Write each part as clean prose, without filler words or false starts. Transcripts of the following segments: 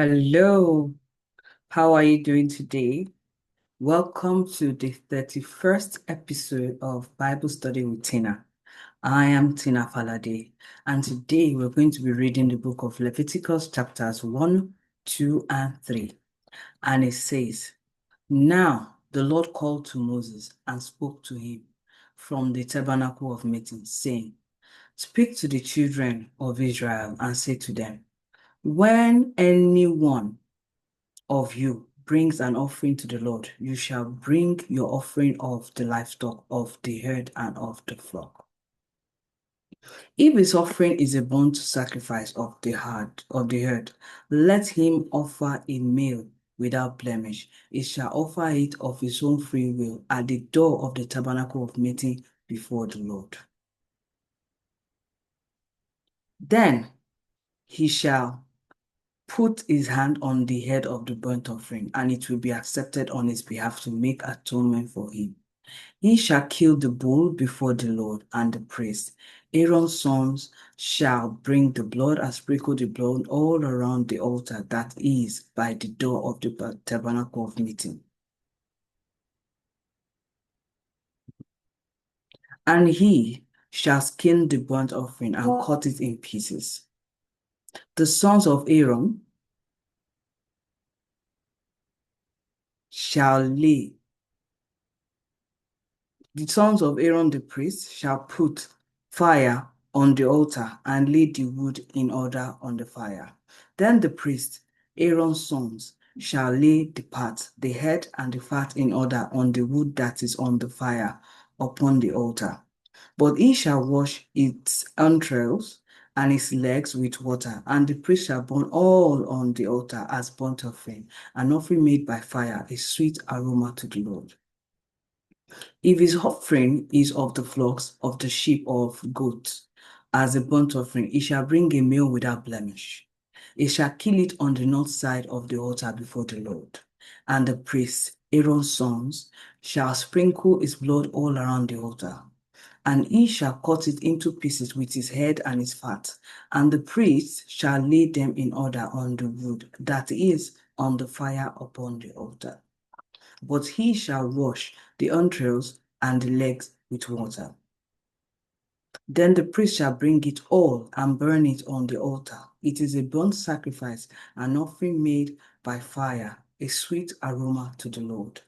Hello, how are you doing today? Welcome to the 31st episode of Bible Study with Tina. I am Tina Falade, and today we're going to be reading the book of Leviticus, chapters 1, 2, and 3. And it says, Now the Lord called to Moses and spoke to him from the tabernacle of meeting, saying, Speak to the children of Israel and say to them, When anyone of you brings an offering to the Lord, you shall bring your offering of the livestock, of the herd, and of the flock. If his offering is a burnt sacrifice of the herd, let him offer a male without blemish. He shall offer it of his own free will at the door of the tabernacle of meeting before the Lord. Then he shall put his hand on the head of the burnt offering, and it will be accepted on his behalf to make atonement for him. He shall kill the bull before the Lord, and the priest, Aaron's sons, shall bring the blood and sprinkle the blood all around the altar that is by the door of the tabernacle of meeting. And he shall skin the burnt offering and cut it in pieces. The sons of Aaron shall lay The sons of Aaron the priest shall put fire on the altar and lay the wood in order on the fire. Then the priest, Aaron's sons, shall lay the head and the fat in order on the wood that is on the fire upon the altar. But he shall wash its entrails and its legs with water, and the priest shall burn all on the altar as burnt offering, an offering made by fire, a sweet aroma to the Lord. If his offering is of the flocks, of the sheep, or of goats, as a burnt offering, he shall bring a male without blemish. He shall kill it on the north side of the altar before the Lord. And the priest, Aaron's sons, shall sprinkle his blood all around the altar. And he shall cut it into pieces with his head and his fat. And the priest shall lay them in order on the wood that is on the fire upon the altar. But he shall wash the entrails and the legs with water. Then the priest shall bring it all and burn it on the altar. It is a burnt sacrifice, an offering made by fire, a sweet aroma to the Lord.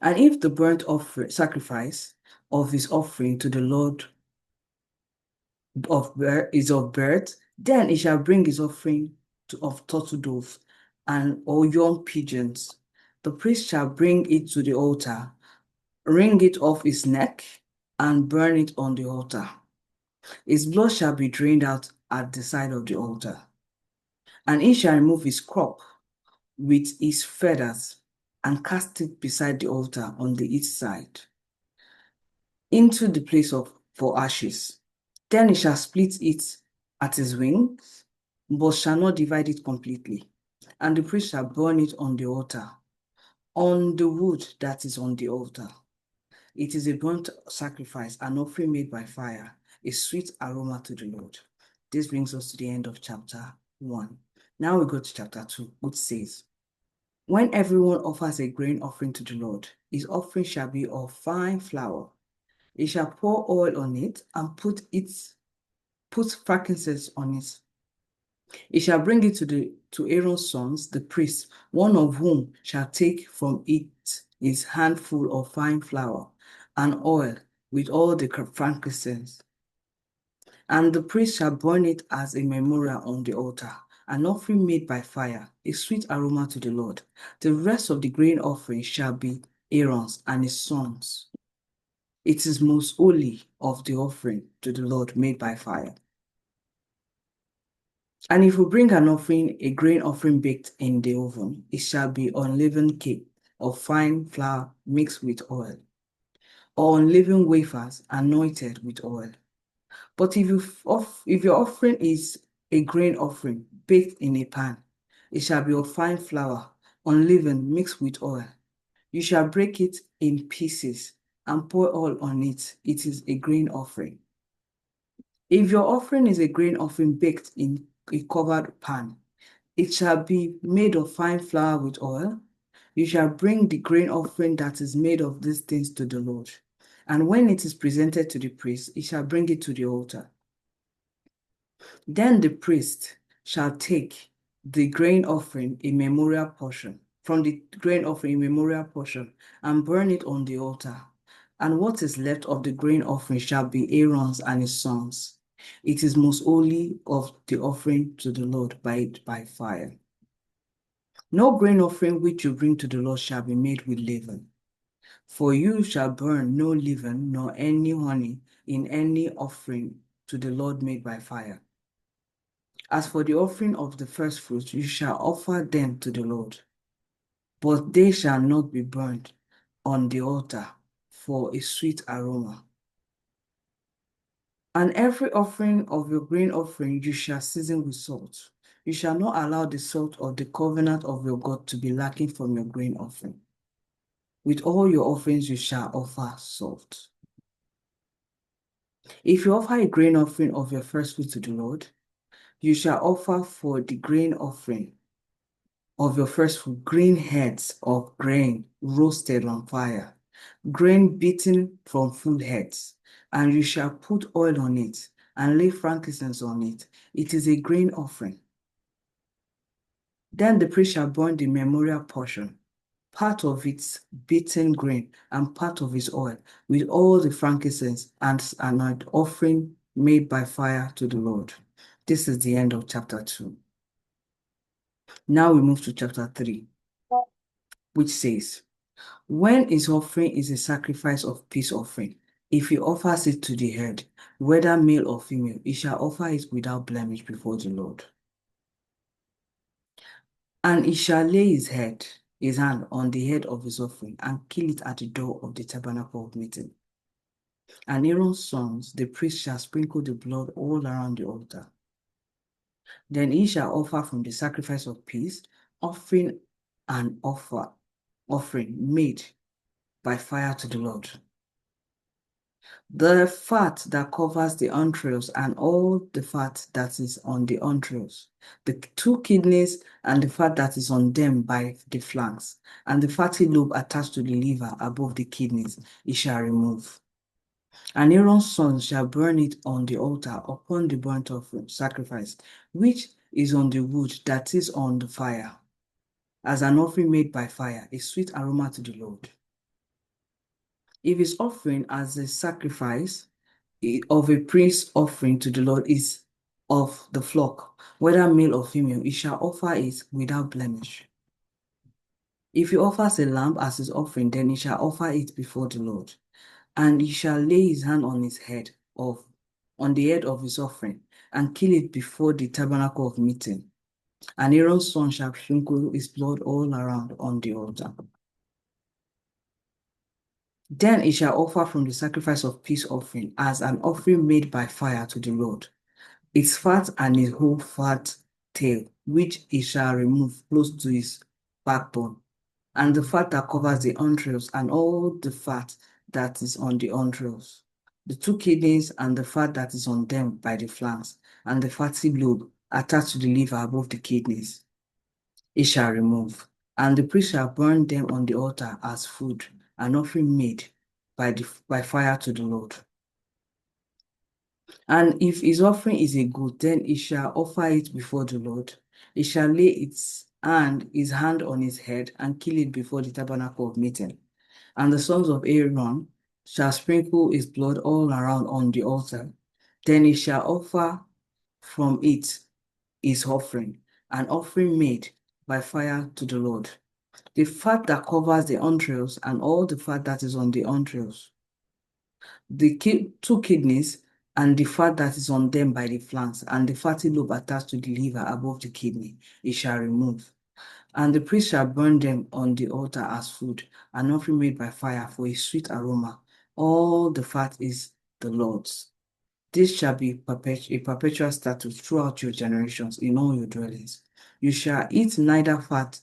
And if the burnt sacrifice of his offering to the Lord is of birth, then he shall bring his offering of turtle doves and or young pigeons. The priest shall bring it to the altar, wring it off his neck, and burn it on the altar. His blood shall be drained out at the side of the altar. And he shall remove his crop with his feathers and cast it beside the altar on the east side into the place for ashes. Then he shall split it at his wings, but shall not divide it completely. And the priest shall burn it on the altar, on the wood that is on the altar. It is a burnt sacrifice, an offering made by fire, a sweet aroma to the Lord. This brings us to the end of chapter 1. Now we go to chapter 2, which says, When everyone offers a grain offering to the Lord, his offering shall be of fine flour. He shall pour oil on it and put frankincense on it. He shall bring it to Aaron's sons, the priests, one of whom shall take from it his handful of fine flour and oil with all the frankincense. And the priest shall burn it as a memorial on the altar, an offering made by fire, a sweet aroma to the Lord. The rest of the grain offering shall be Aaron's and his sons. It is most holy of the offering to the Lord made by fire. And if we bring an offering, a grain offering baked in the oven, it shall be unleavened cake of fine flour mixed with oil, or unleavened wafers anointed with oil. But if your offering is a grain offering baked in a pan, it shall be of fine flour, unleavened, mixed with oil. You shall break it in pieces and pour oil on it. It is a grain offering. If your offering is a grain offering baked in a covered pan. It shall be made of fine flour with oil. You shall bring the grain offering that is made of these things to the Lord. And when it is presented to the priest, he shall bring it to the altar. Then the priest shall take the grain offering, a memorial portion, from the grain offering, a memorial portion, and burn it on the altar. And what is left of the grain offering shall be Aaron's and his sons. It is most holy of the offering to the Lord by fire. No grain offering which you bring to the Lord shall be made with leaven. For you shall burn no leaven nor any honey in any offering to the Lord made by fire. As for the offering of the first fruits, you shall offer them to the Lord, but they shall not be burned on the altar for a sweet aroma. And every offering of your grain offering you shall season with salt. You shall not allow the salt of the covenant of your God to be lacking from your grain offering. With all your offerings you shall offer salt. If you offer a grain offering of your first fruit to the Lord, you shall offer for the grain offering of your first fruit green heads of grain roasted on fire, grain beaten from full heads, and you shall put oil on it and lay frankincense on it. It is a grain offering. Then the priest shall burn the memorial portion, part of its beaten grain and part of its oil, with all the frankincense and an offering made by fire to the Lord. This is the end of chapter 2. Now we move to chapter 3, which says, when his offering is a sacrifice of peace offering, if he offers it to the head, whether male or female, he shall offer it without blemish before the Lord. And he shall lay his hand on the head of his offering, and kill it at the door of the tabernacle of meeting. And Aaron's sons, the priest, shall sprinkle the blood all around the altar. Then he shall offer from the sacrifice of peace, offering made by fire to the Lord. The fat that covers the entrails and all the fat that is on the entrails, the 2 kidneys and the fat that is on them by the flanks, and the fatty lobe attached to the liver above the kidneys, he shall remove. And Aaron's sons shall burn it on the altar upon the burnt offering sacrifice, which is on the wood that is on the fire, as an offering made by fire, a sweet aroma to the Lord. If his offering as a sacrifice of a priest's offering to the Lord is of the flock, whether male or female, he shall offer it without blemish. If he offers a lamb as his offering, then he shall offer it before the Lord. And he shall lay his hand on the head of his offering, and kill it before the tabernacle of meeting. And Aaron's son shall sprinkle his blood all around on the altar. Then he shall offer from the sacrifice of peace offering as an offering made by fire to the Lord, its fat and his whole fat tail, which he shall remove close to his backbone, and the fat that covers the entrails, and all the fat that is on the entrails, the 2 kidneys and the fat that is on them by the flanks, and the fatty lobe attached to the liver above the kidneys, he shall remove. And the priest shall burn them on the altar as food, an offering made by fire to the Lord. And if his offering is a goat, then he shall offer it before the Lord. He shall lay his hand on his head, and kill it before the tabernacle of meeting. And the sons of Aaron shall sprinkle his blood all around on the altar. Then he shall offer from it his offering, an offering made by fire to the Lord. The fat that covers the entrails and all the fat that is on the entrails, the 2 kidneys and the fat that is on them by the flanks, and the fatty lobe attached to the liver above the kidney, he shall remove. And the priest shall burn them on the altar as food, an offering made by fire for a sweet aroma. All the fat is the Lord's. This shall be a perpetual statute throughout your generations in all your dwellings. You shall eat neither fat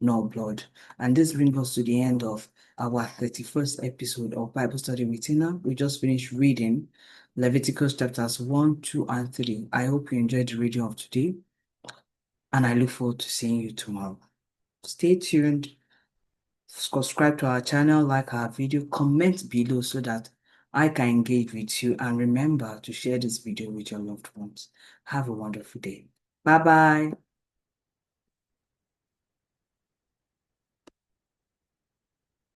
nor blood. And this brings us to the end of our 31st episode of Bible Study with Tina. We just finished reading Leviticus chapters 1, 2, and 3. I hope you enjoyed the reading of today. and I look forward to seeing you tomorrow. Stay tuned. Subscribe to our channel, like our video, comment below so that I can engage with you, and remember to share this video with your loved ones. Have a wonderful day. Bye bye.